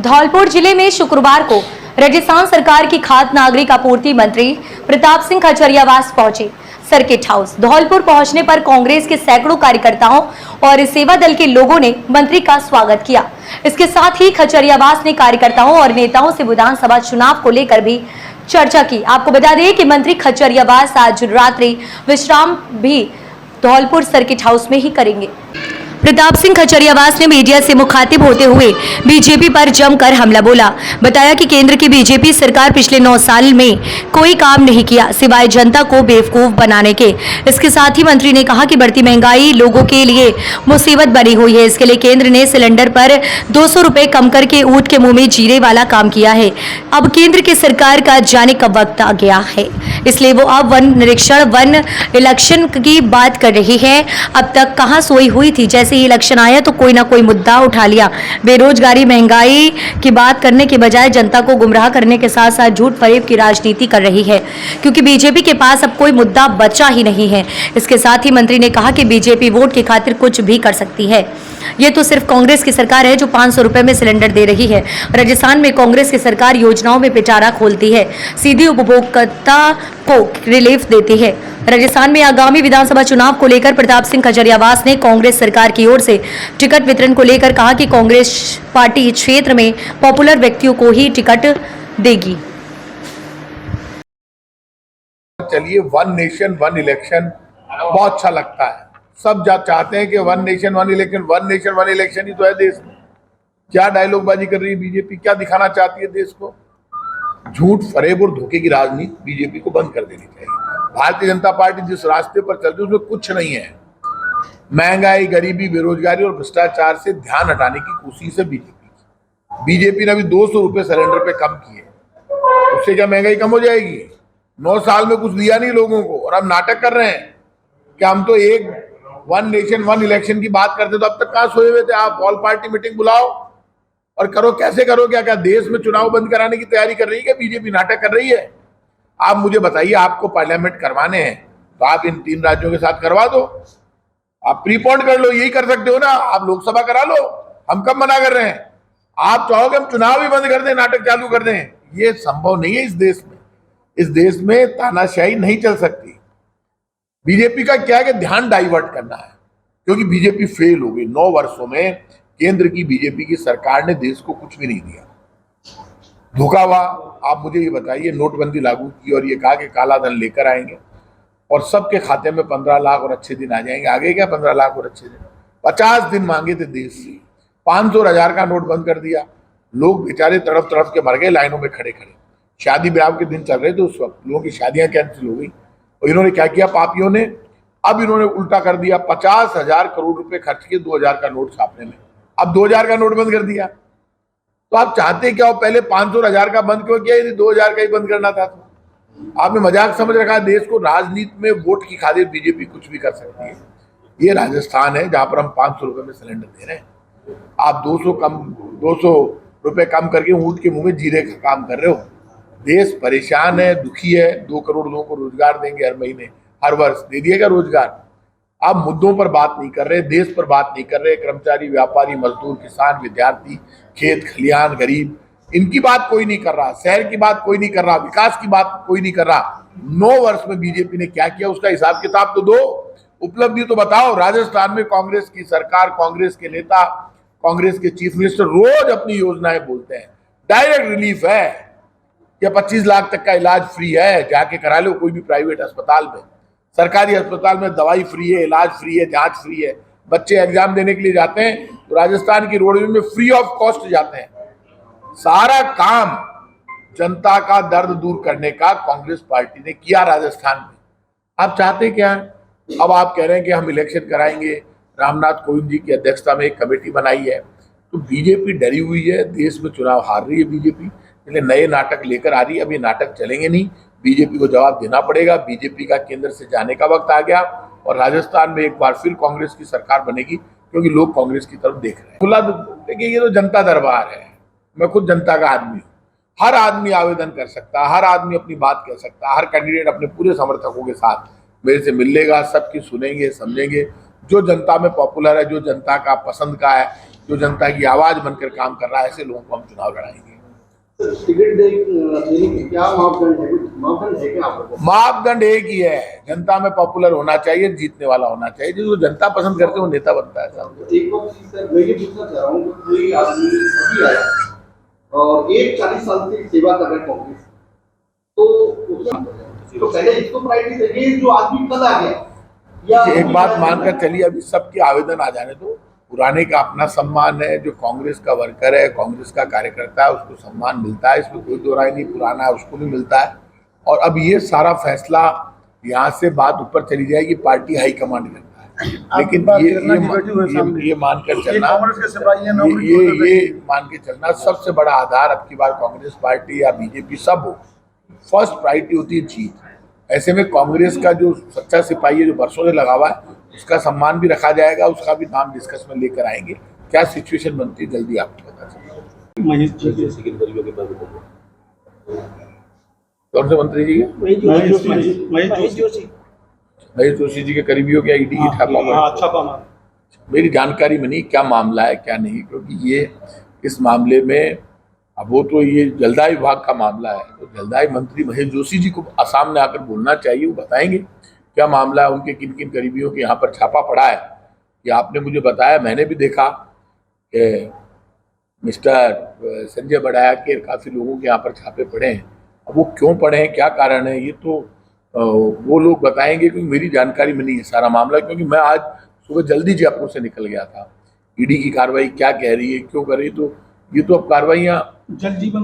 धौलपुर जिले में शुक्रवार को राजस्थान सरकार की खाद्य नागरिक आपूर्ति मंत्री प्रताप सिंह खचरियावास पहुंचे। सर्किट हाउस धौलपुर पहुंचने पर कांग्रेस के सैकड़ों कार्यकर्ताओं और सेवा दल के लोगों ने मंत्री का स्वागत किया। इसके साथ ही खचरियावास ने कार्यकर्ताओं और नेताओं से विधानसभा चुनाव को लेकर भी चर्चा की। आपको बता दें कि मंत्री खचरियावास आज रात्रि विश्राम भी धौलपुर सर्किट हाउस में ही करेंगे। प्रताप सिंह खचरियावास ने मीडिया से मुखातिब होते हुए बीजेपी पर जमकर हमला बोला। बताया कि केंद्र की बीजेपी सरकार पिछले 9 साल में कोई काम नहीं किया सिवाय जनता को बेवकूफ बनाने के। इसके साथ ही मंत्री ने कहा कि बढ़ती महंगाई लोगों के लिए मुसीबत बनी हुई है। इसके लिए केंद्र ने सिलेंडर पर 200 रुपए कम करके ऊंट के मुंह में जीरे वाला काम किया है। अब केंद्र की सरकार का जाने का वक्त आ गया है, इसलिए वो अब वन निरीक्षण वन इलेक्शन की बात कर रही है। अब तक कहाँ सोई हुई थी, जैसे ही इलेक्शन आया तो कोई ना कोई मुद्दा उठा लिया। बेरोजगारी महंगाई की बात करने के बजाय जनता को गुमराह करने के साथ साथ झूठ फरेब की राजनीति कर रही है, क्योंकि बीजेपी के पास अब कोई मुद्दा बचा ही नहीं है। इसके साथ ही मंत्री ने कहा कि बीजेपी वोट की खातिर कुछ भी कर सकती है। ये तो सिर्फ कांग्रेस की सरकार है जो 500 रुपए में सिलेंडर दे रही है। राजस्थान में कांग्रेस की सरकार योजनाओं में पिटारा खोलती है, सीधे उपभोक्ता को रिलीफ देती है। राजस्थान में आगामी विधानसभा चुनाव को लेकर प्रताप सिंह खचरियावास ने कांग्रेस सरकार की ओर से टिकट वितरण को लेकर कहा कि कांग्रेस पार्टी क्षेत्र में पॉपुलर व्यक्तियों को ही टिकट देगी। चलिए, वन नेशन वन इलेक्शन बहुत अच्छा लगता है। सब चाहते हैं कि वन नेशन वन इलेक्शन ही तो है देश में। क्या डायलॉगबाजी कर रही है बीजेपी, क्या दिखाना चाहती है देश को? झूठ फरेब और धोखे की राजनीति बीजेपी को बंद कर देनी चाहिए। भारतीय जनता पार्टी जिस रास्ते पर चलती है उसमें कुछ नहीं है। महंगाई, गरीबी, बेरोजगारी और भ्रष्टाचार से ध्यान हटाने की कोशिश है बीजेपी ने अभी 200 रुपए सिलेंडर पे कम किए, उससे क्या महंगाई कम हो जाएगी? 9 साल में कुछ दिया नहीं लोगों को, और अब नाटक कर रहे हैं कि हम तो एक वन नेशन वन इलेक्शन की बात करते। तो अब तक कहां सोए हुए थे आप? ऑल पार्टी मीटिंग बुलाओ और करो। कैसे करो? क्या देश में चुनाव बंद कराने की तैयारी कर रही है? क्या बीजेपी नाटक कर रही है? आप मुझे बताइए, आपको पार्लियामेंट करवाने हैं तो आप इन 3 राज्यों के साथ करवा दो, आप प्रीपोन्ड कर लो, यही कर सकते हो ना। आप लोकसभा करा लो, हम कब मना कर रहे हैं? आप चाहोगे हम चुनाव ही बंद कर दें, नाटक चालू कर दें? ये संभव नहीं है इस देश में। इस देश में तानाशाही नहीं चल सकती। बीजेपी का क्या है कि ध्यान डाइवर्ट करना है, क्योंकि बीजेपी फेल हो गई। 9 वर्षों में केंद्र की बीजेपी की सरकार ने देश को कुछ भी नहीं दिया, धोखा हुआ। आप मुझे ये बताइए, नोटबंदी लागू की और ये कहा कि काला धन लेकर आएंगे और सबके खाते में 15 लाख और अच्छे दिन आ जाएंगे। आगे क्या 15 लाख और अच्छे दिन? 50 दिन मांगे थे देश से, 500 और 1000 का नोट बंद कर दिया। लोग बेचारे तड़प तड़प के मर गए लाइनों में खड़े खड़े। शादी ब्याह के दिन चल रहे थे उस वक्त, लोगों की शादियां कैंसिल हो गई। और इन्होंने क्या किया पापियों ने? अब इन्होंने उल्टा कर दिया, 50,000 करोड़ रुपए खर्च किए 2000 का नोट छापने में। अब 2000 का नोट बंद कर दिया। तो आप चाहते क्या हो? पहले 500 और 1000 का बंद क्यों किया? 2000 का ही बंद करना था। तो आपने मजाक समझ रखा देश को। राजनीति में वोट की खातिर बीजेपी कुछ भी कर सकती है। ये राजस्थान है जहां पर हम 500 रुपए में सिलेंडर दे रहे हैं, आप 200 रुपए कम करके ऊंट के मुंह में जीरे का काम कर रहे हो। देश परेशान है, दुखी है। 2 करोड़ लोगों को रोजगार देंगे हर महीने, हर वर्ष। दे दिएगा रोजगार। आप मुद्दों पर बात नहीं कर रहे, देश पर बात नहीं कर रहे। कर्मचारी, व्यापारी, मजदूर, किसान, विद्यार्थी, खेत खलियान, गरीब, इनकी बात कोई नहीं कर रहा। शहर की बात कोई नहीं कर रहा, विकास की बात कोई नहीं कर रहा। 9 वर्ष में बीजेपी ने क्या किया उसका हिसाब किताब तो दो, उपलब्धि तो बताओ। राजस्थान में कांग्रेस की सरकार, कांग्रेस के नेता, कांग्रेस के चीफ मिनिस्टर रोज अपनी योजनाएं बोलते हैं। डायरेक्ट रिलीफ है या 25 लाख तक का इलाज फ्री है, जाके करा लो कोई भी प्राइवेट अस्पताल में। सरकारी अस्पताल में दवाई फ्री है, इलाज फ्री है, जांच फ्री है। बच्चे एग्जाम देने के लिए जाते हैं तो राजस्थान की रोडवेज में फ्री ऑफ कॉस्ट जाते हैं। सारा काम जनता का दर्द दूर करने का कांग्रेस पार्टी ने किया राजस्थान में। आप चाहते क्या? अब आप कह रहे हैं कि हम इलेक्शन कराएंगे। रामनाथ कोविंद जी की अध्यक्षता में एक कमेटी बनाई है। तो बीजेपी डरी हुई है, देश में चुनाव हार रही है बीजेपी, इसलिए नए नाटक लेकर आ रही है। अब ये नाटक चलेंगे नहीं, बीजेपी को जवाब देना पड़ेगा। बीजेपी का केंद्र से जाने का वक्त आ गया और राजस्थान में एक बार फिर कांग्रेस की सरकार बनेगी, क्योंकि लोग कांग्रेस की तरफ देख रहे हैं। खुला देखिए, ये तो जनता दरबार है। मैं खुद जनता का आदमी हूँ। हर आदमी आवेदन कर सकता है, हर आदमी अपनी बात कह सकता है। हर कैंडिडेट अपने पूरे समर्थकों के साथ मेरे से मिल लेगा, सबकी सुनेंगे, समझेंगे। जो जनता में पॉपुलर है, जो जनता का पसंद का है, जो जनता की आवाज बनकर काम कर रहा है, ऐसे लोगों को हम चुनाव लड़ाएंगे। टिकट देने की क्या मापदंड है क्या आपको? मापदंड एक ही है, जनता में पॉपुलर होना चाहिए, जीतने वाला होना चाहिए। जो जनता पसंद करते हैं वो नेता बनता है साहब। एक बात सर मैं ये पूछना चाह रहा हूँ कि कोई आदमी अभी आया और 40 साल से सेवा कर रहा है कांग्रेस, तो पहले इसको प्रायोरिटी चाहिए जो आदमी कल आ गया, या एक बात मानकर चलिए, अभी सबके आवेदन आ जाने दो। पुराने का अपना सम्मान है, जो कांग्रेस का वर्कर है, कांग्रेस का कार्यकर्ता है, उसको सम्मान मिलता है, इसमें कोई दो राय नहीं। पुराना है उसको भी मिलता है। और अब ये सारा फैसला यहाँ से बात ऊपर चली जाएगी, पार्टी हाईकमांड करता है। लेकिन ये मानकर चलना, ये मान के चलना, सबसे बड़ा आधार अब की बार कांग्रेस पार्टी या बीजेपी सब हो, फर्स्ट प्रायोरिटी होती है जीत। ऐसे में कांग्रेस का जो सच्चा सिपाही है, जो बरसों से लगा हुआ है, उसका सम्मान भी रखा जाएगा, उसका भी नाम डिस्कस में लेकर आएंगे। क्या सिचुएशन बनती है जल्दी आपको पता चलेगा। कौन से मंत्री जी के? महेश जोशी जी के करीबियों के ईडी की छापा मारा। मेरी जानकारी में नहीं क्या मामला है क्या नहीं, क्योंकि ये इस मामले में अब वो तो ये जलदाय विभाग का मामला है, तो जलदाय मंत्री महेश जोशी जी को सामने आकर बोलना चाहिए, वो बताएंगे क्या मामला है, उनके किन किन करीबियों के यहाँ पर छापा पड़ा है। ये आपने मुझे बताया, मैंने भी देखा कि मिस्टर संजय बड़ाया के काफ़ी लोगों के यहाँ पर छापे पड़े हैं। अब वो क्यों पड़े हैं, क्या कारण है, ये तो वो लोग बताएंगे, क्योंकि मेरी जानकारी में नहीं है सारा मामला। क्योंकि मैं आज सुबह जल्दी जयपुर से निकल गया था। ईडी की कार्रवाई क्या कह रही है, क्यों कर रही है, तो ये तो अब कार्रवाइयाँ जल जीवन